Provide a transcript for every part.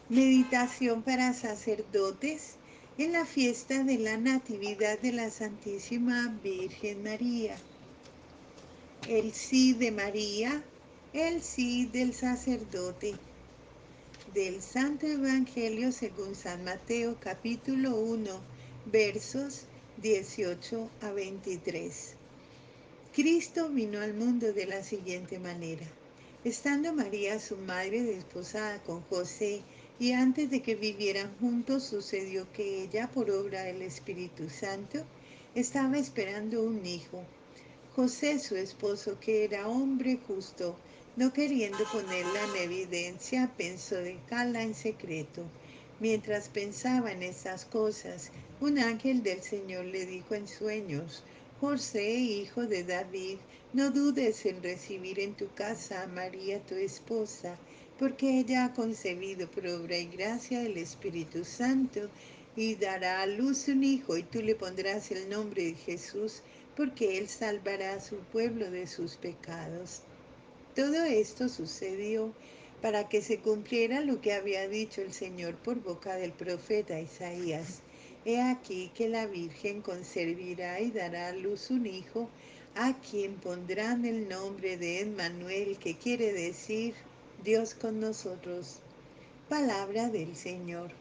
Meditación para sacerdotes en la fiesta de la Natividad de la Santísima Virgen María. El sí de María, el sí del sacerdote. Del Santo Evangelio según San Mateo, capítulo 1, versos 18 a 23. Cristo vino al mundo de la siguiente manera. Estando María, su madre, desposada con José, y antes de que vivieran juntos, sucedió que ella, por obra del Espíritu Santo, estaba esperando un hijo. José, su esposo, que era hombre justo, no queriendo ponerla en evidencia, pensó dejarla en secreto. Mientras pensaba en esas cosas, un ángel del Señor le dijo en sueños: José, hijo de David, no dudes en recibir en tu casa a María, tu esposa, porque ella ha concebido por obra y gracia del Espíritu Santo, y dará a luz un hijo, y tú le pondrás el nombre de Jesús, porque él salvará a su pueblo de sus pecados. Todo esto sucedió para que se cumpliera lo que había dicho el Señor por boca del profeta Isaías. He aquí que la Virgen concebirá y dará a luz un hijo, a quien pondrán el nombre de Emmanuel, que quiere decir Dios con nosotros. Palabra del Señor.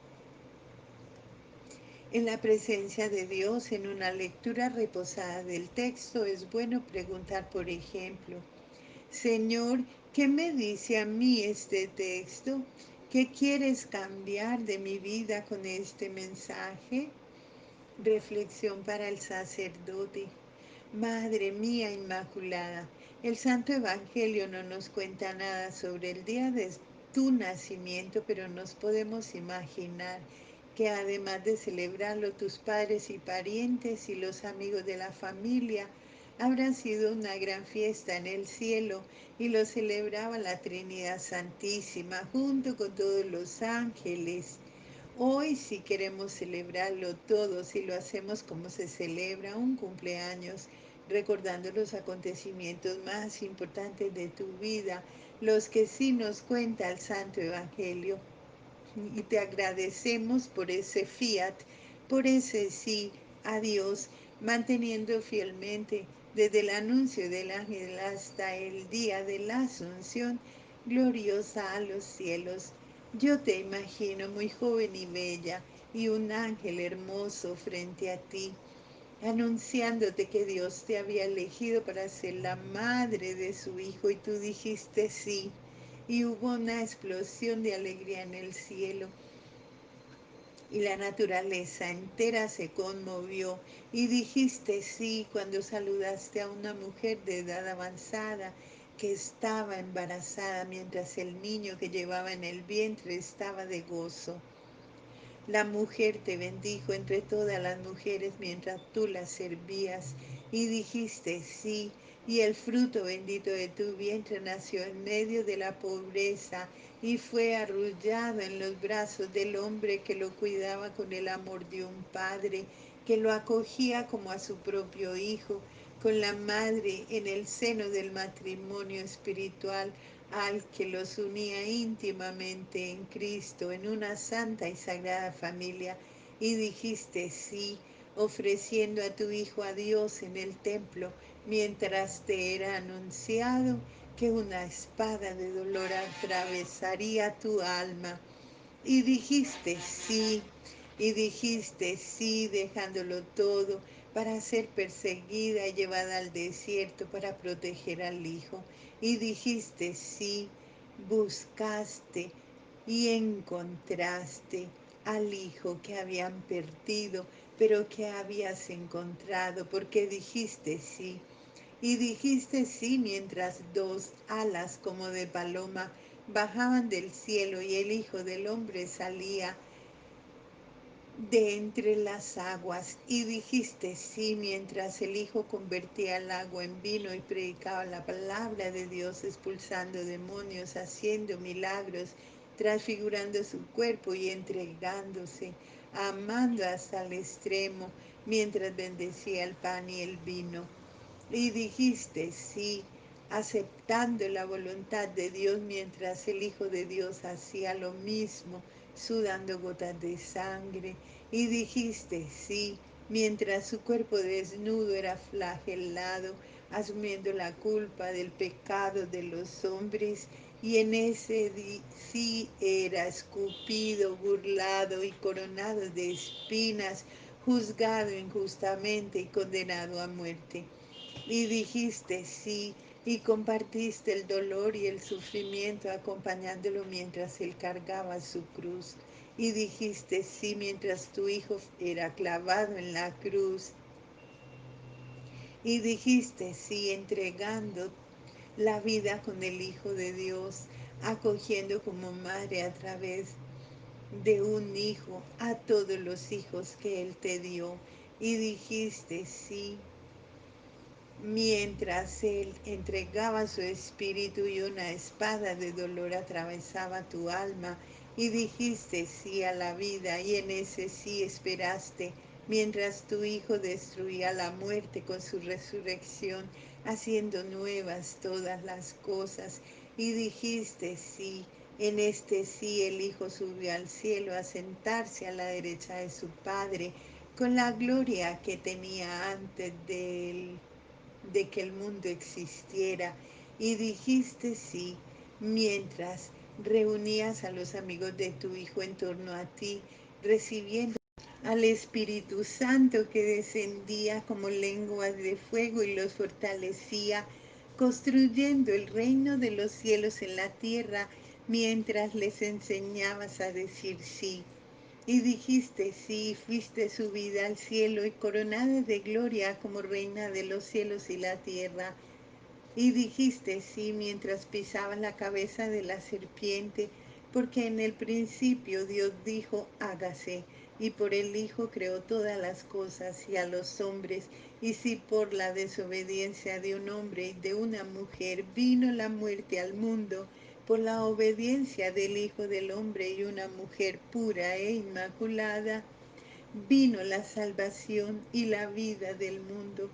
En la presencia de Dios, en una lectura reposada del texto, es bueno preguntar, por ejemplo: Señor, ¿qué me dice a mí este texto? ¿Qué quieres cambiar de mi vida con este mensaje? Reflexión para el sacerdote. Madre mía Inmaculada, el Santo Evangelio no nos cuenta nada sobre el día de tu nacimiento, pero nos podemos imaginar que además de celebrarlo tus padres y parientes y los amigos de la familia, habrá sido una gran fiesta en el cielo y lo celebraba la Trinidad Santísima junto con todos los ángeles. Hoy sí queremos celebrarlo todos y lo hacemos como se celebra un cumpleaños, recordando los acontecimientos más importantes de tu vida, los que sí nos cuenta el Santo Evangelio. Y te agradecemos por ese fiat, por ese sí a Dios, manteniendo fielmente desde el anuncio del ángel hasta el día de la Asunción, gloriosa a los cielos. Yo te imagino muy joven y bella, y un ángel hermoso frente a ti, anunciándote que Dios te había elegido para ser la madre de su hijo, y tú dijiste sí. Y hubo una explosión de alegría en el cielo, y la naturaleza entera se conmovió, y dijiste sí cuando saludaste a una mujer de edad avanzada que estaba embarazada mientras el niño que llevaba en el vientre estaba de gozo. La mujer te bendijo entre todas las mujeres mientras tú la servías, y dijiste sí, y el fruto bendito de tu vientre nació en medio de la pobreza y fue arrullado en los brazos del hombre que lo cuidaba con el amor de un padre, que lo acogía como a su propio hijo, con la madre en el seno del matrimonio espiritual, al que los unía íntimamente en Cristo, en una santa y sagrada familia, y dijiste sí, ofreciendo a tu Hijo a Dios en el templo, mientras te era anunciado que una espada de dolor atravesaría tu alma. Y dijiste sí, dejándolo todo para ser perseguida y llevada al desierto para proteger al Hijo. Y dijiste sí, buscaste y encontraste al Hijo que habían perdido, pero que habías encontrado, porque dijiste sí. Y dijiste sí mientras dos alas como de paloma bajaban del cielo y el Hijo del Hombre salía de entre las aguas. Y dijiste sí mientras el Hijo convertía el agua en vino y predicaba la palabra de Dios, expulsando demonios, haciendo milagros, transfigurando su cuerpo y entregándose, amando hasta el extremo, mientras bendecía el pan y el vino. Y dijiste sí aceptando la voluntad de Dios mientras el Hijo de Dios hacía lo mismo, sudando gotas de sangre. Y dijiste sí, mientras su cuerpo desnudo era flagelado, asumiendo la culpa del pecado de los hombres. Y en ese sí era escupido, burlado y coronado de espinas, juzgado injustamente y condenado a muerte. Y dijiste sí, y compartiste el dolor y el sufrimiento acompañándolo mientras él cargaba su cruz. Y dijiste sí mientras tu hijo era clavado en la cruz. Y dijiste sí entregando la vida con el Hijo de Dios, acogiendo como madre a través de un hijo a todos los hijos que Él te dio. Y dijiste sí mientras él entregaba su espíritu y una espada de dolor atravesaba tu alma, y dijiste sí a la vida, y en ese sí esperaste, mientras tu Hijo destruía la muerte con su resurrección, haciendo nuevas todas las cosas, y dijiste sí. En este sí el Hijo subió al cielo a sentarse a la derecha de su Padre, con la gloria que tenía antes de él, de que el mundo existiera, y dijiste sí mientras reunías a los amigos de tu Hijo en torno a ti, recibiendo al Espíritu Santo que descendía como lenguas de fuego y los fortalecía, construyendo el reino de los cielos en la tierra, mientras les enseñabas a decir sí. Y dijiste sí, fuiste subida al cielo y coronada de gloria como reina de los cielos y la tierra. Y dijiste sí mientras pisabas la cabeza de la serpiente, porque en el principio Dios dijo, hágase, y por el Hijo creó todas las cosas y a los hombres, y si por la desobediencia de un hombre y de una mujer vino la muerte al mundo, por la obediencia del Hijo del Hombre y una mujer pura e inmaculada, vino la salvación y la vida del mundo,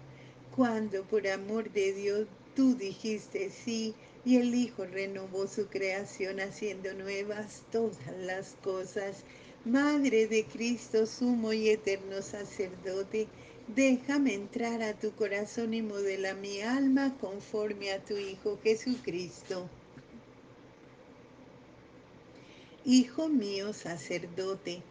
cuando por amor de Dios tú dijiste sí, y el Hijo renovó su creación haciendo nuevas todas las cosas. Madre de Cristo, sumo y eterno sacerdote, déjame entrar a tu corazón y modela mi alma conforme a tu Hijo Jesucristo. Hijo mío sacerdote,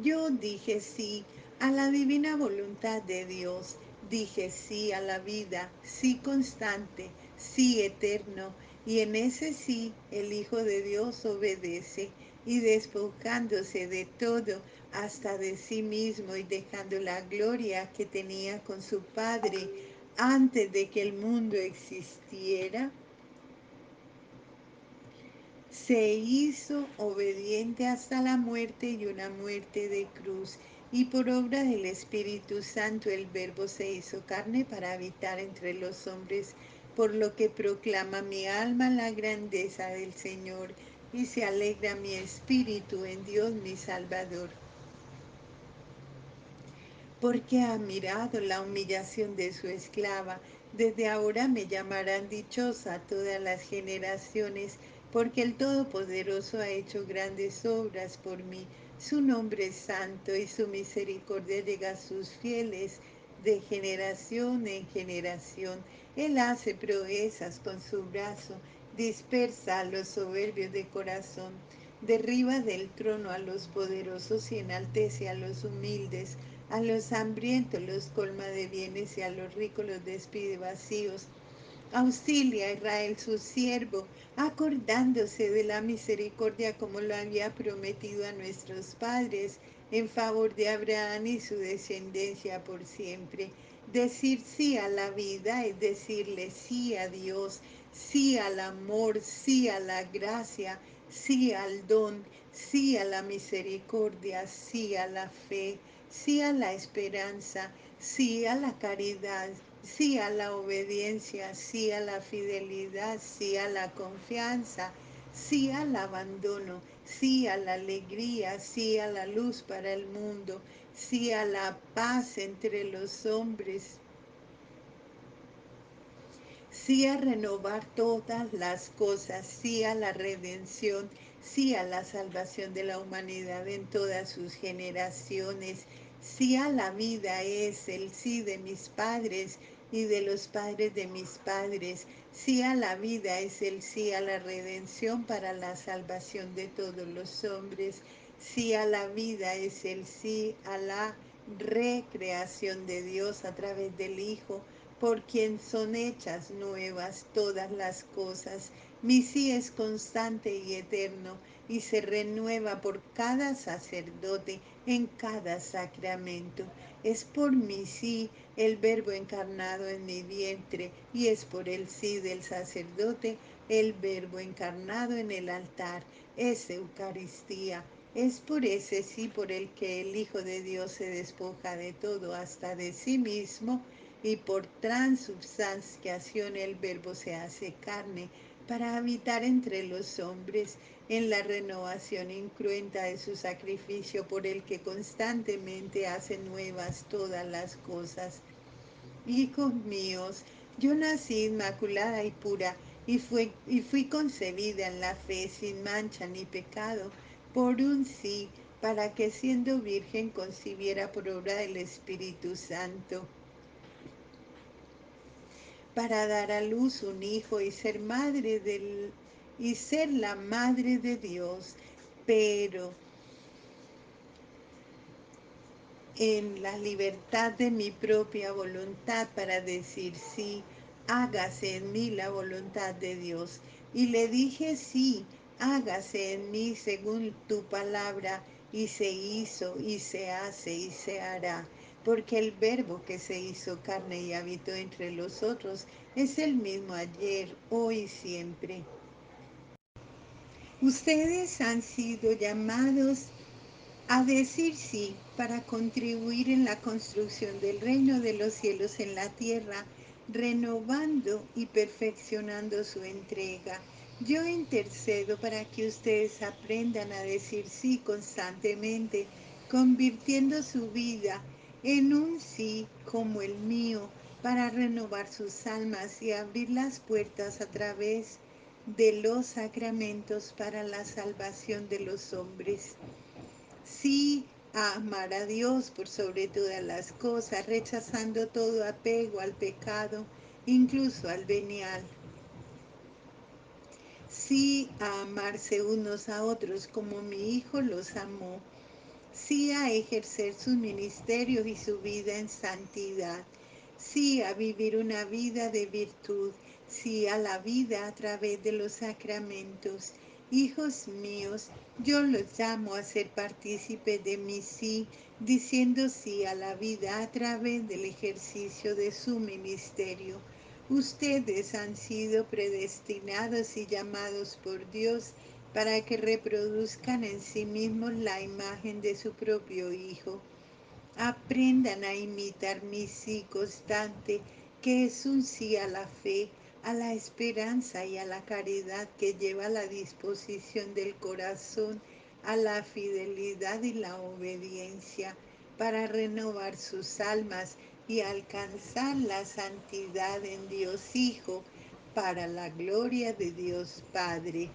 yo dije sí a la divina voluntad de Dios, dije sí a la vida, sí constante, sí eterno, y en ese sí el Hijo de Dios obedece, y despojándose de todo, hasta de sí mismo, y dejando la gloria que tenía con su Padre antes de que el mundo existiera, se hizo obediente hasta la muerte y una muerte de cruz, y por obra del Espíritu Santo el Verbo se hizo carne para habitar entre los hombres, por lo que proclama mi alma la grandeza del Señor, y se alegra mi espíritu en Dios mi Salvador, porque ha mirado la humillación de su esclava. Desde ahora me llamarán dichosa todas las generaciones, porque el Todopoderoso ha hecho grandes obras por mí. Su nombre es santo y su misericordia llega a sus fieles de generación en generación. Él hace proezas con su brazo, dispersa a los soberbios de corazón, derriba del trono a los poderosos y enaltece a los humildes. A los hambrientos los colma de bienes y a los ricos los despide vacíos. Auxilia a Israel su siervo, acordándose de la misericordia como lo había prometido a nuestros padres, en favor de Abraham y su descendencia por siempre. Decir sí a la vida es decirle sí a Dios, sí al amor, sí a la gracia, sí al don, sí a la misericordia, sí a la fe, sí a la esperanza, sí a la caridad, sí a la obediencia, sí a la fidelidad, sí a la confianza, sí al abandono, sí a la alegría, sí a la luz para el mundo, sí a la paz entre los hombres, sí a renovar todas las cosas, sí a la redención, sí a la salvación de la humanidad en todas sus generaciones, sí a la vida es el sí de mis padres y de los padres de mis padres, sí a la vida es el sí a la redención para la salvación de todos los hombres, sí a la vida es el sí a la recreación de Dios a través del Hijo, por quien son hechas nuevas todas las cosas. Mi sí es constante y eterno y se renueva por cada sacerdote en cada sacramento. Es por mi sí el Verbo encarnado en mi vientre y es por el sí del sacerdote el Verbo encarnado en el altar. Es Eucaristía. Es por ese sí por el que el Hijo de Dios se despoja de todo hasta de sí mismo y por transubstanciación el Verbo se hace carne para habitar entre los hombres en la renovación incruenta de su sacrificio por el que constantemente hace nuevas todas las cosas. Hijos míos, yo nací inmaculada y pura y fui concebida en la fe sin mancha ni pecado por un sí, para que siendo virgen concibiera por obra del Espíritu Santo para dar a luz un hijo y ser y ser la madre de Dios, pero en la libertad de mi propia voluntad para decir sí, hágase en mí la voluntad de Dios. Y le dije sí, hágase en mí según tu palabra, y se hizo, y se hace, y se hará. Porque el verbo que se hizo carne y habitó entre los otros es el mismo ayer, hoy y siempre. Ustedes han sido llamados a decir sí para contribuir en la construcción del reino de los cielos en la tierra, renovando y perfeccionando su entrega. Yo intercedo para que ustedes aprendan a decir sí constantemente, convirtiendo su vida en un sí como el mío, para renovar sus almas y abrir las puertas a través de los sacramentos para la salvación de los hombres. Sí, a amar a Dios por sobre todas las cosas, rechazando todo apego al pecado, incluso al venial. Sí, a amarse unos a otros como mi Hijo los amó. Sí, a ejercer sus ministerios y su vida en santidad. Sí, a vivir una vida de virtud. Sí, a la vida a través de los sacramentos. Hijos míos, yo los llamo a ser partícipes de mi sí, diciendo sí a la vida a través del ejercicio de su ministerio. Ustedes han sido predestinados y llamados por Dios para que reproduzcan en sí mismos la imagen de su propio Hijo. Aprendan a imitar mi sí constante, que es un sí a la fe, a la esperanza y a la caridad que lleva a la disposición del corazón, a la fidelidad y la obediencia, para renovar sus almas y alcanzar la santidad en Dios Hijo, para la gloria de Dios Padre.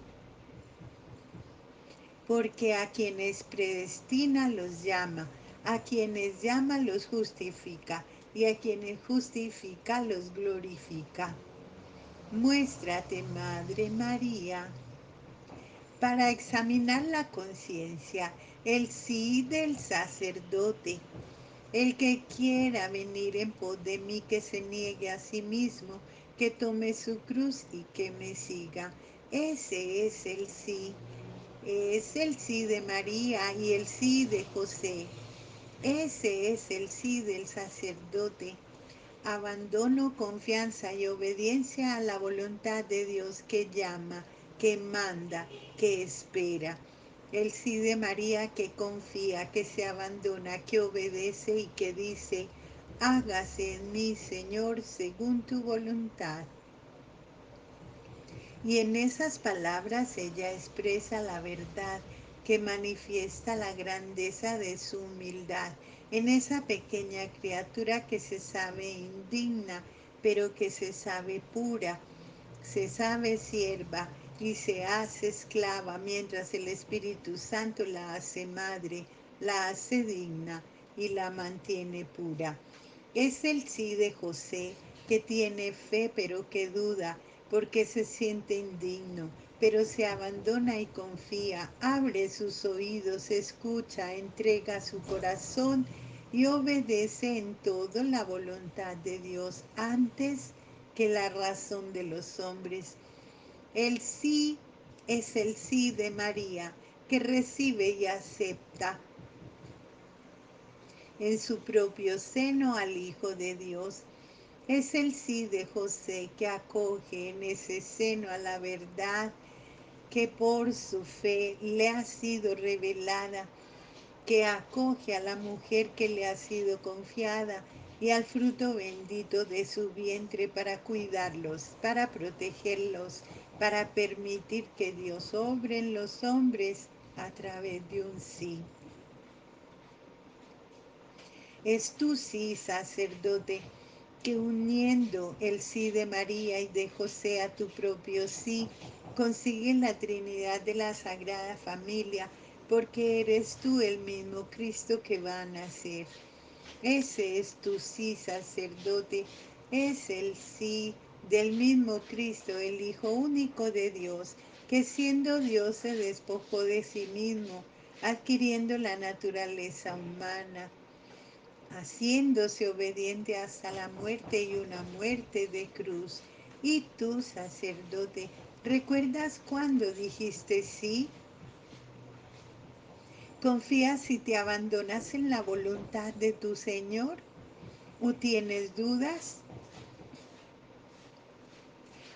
Porque a quienes predestina los llama, a quienes llama los justifica, y a quienes justifica los glorifica. Muéstrate, Madre María, para examinar la conciencia, el sí del sacerdote. El que quiera venir en pos de mí, que se niegue a sí mismo, que tome su cruz y que me siga. Ese es el sí. Es el sí de María y el sí de José. Ese es el sí del sacerdote. Abandono, confianza y obediencia a la voluntad de Dios que llama, que manda, que espera. El sí de María que confía, que se abandona, que obedece y que dice, hágase en mí, Señor, según tu voluntad. Y en esas palabras ella expresa la verdad que manifiesta la grandeza de su humildad, en esa pequeña criatura que se sabe indigna pero que se sabe pura, se sabe sierva y se hace esclava, mientras el Espíritu Santo la hace madre, la hace digna y la mantiene pura. Es el sí de José, que tiene fe pero que duda, porque se siente indigno, pero se abandona y confía, abre sus oídos, escucha, entrega su corazón y obedece en todo la voluntad de Dios antes que la razón de los hombres. El sí es el sí de María, que recibe y acepta en su propio seno al Hijo de Dios. Es el sí de José, que acoge en ese seno a la verdad que por su fe le ha sido revelada, que acoge a la mujer que le ha sido confiada y al fruto bendito de su vientre para cuidarlos, para protegerlos, para permitir que Dios obre en los hombres a través de un sí. Es tu sí, sacerdote, que uniendo el sí de María y de José a tu propio sí, consiguen la Trinidad de la Sagrada Familia, porque eres tú el mismo Cristo que va a nacer. Ese es tu sí, sacerdote, es el sí del mismo Cristo, el Hijo único de Dios, que siendo Dios se despojó de sí mismo, adquiriendo la naturaleza humana, haciéndose obediente hasta la muerte y una muerte de cruz. Y tú, sacerdote, ¿recuerdas cuando dijiste sí? ¿Confías y te abandonas en la voluntad de tu Señor? ¿O tienes dudas?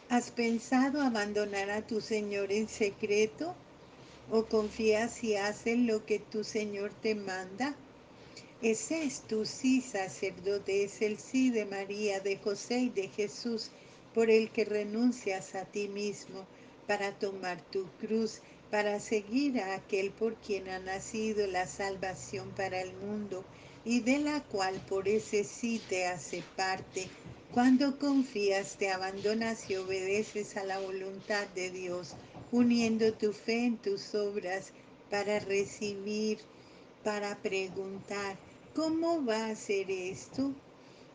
¿Has pensado abandonar a tu Señor en secreto? ¿O confías y haces lo que tu Señor te manda? Ese es tu sí, sacerdote, es el sí de María, de José y de Jesús, por el que renuncias a ti mismo para tomar tu cruz, para seguir a aquel por quien ha nacido la salvación para el mundo y de la cual por ese sí te hace parte. Cuando confías, te abandonas y obedeces a la voluntad de Dios, uniendo tu fe en tus obras para recibir, para preguntar, ¿cómo va a ser esto?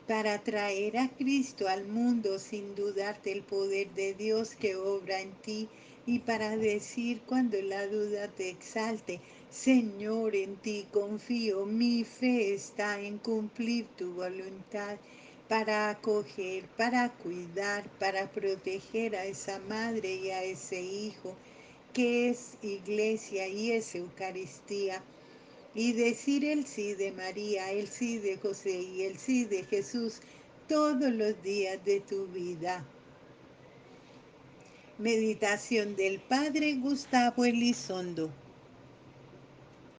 Para traer a Cristo al mundo sin dudar del poder de Dios que obra en ti y para decir cuando la duda te exalte, Señor, en ti confío, mi fe está en cumplir tu voluntad, para acoger, para cuidar, para proteger a esa madre y a ese hijo que es iglesia y es Eucaristía, y decir el sí de María, el sí de José y el sí de Jesús todos los días de tu vida. Meditación del Padre Gustavo Elizondo.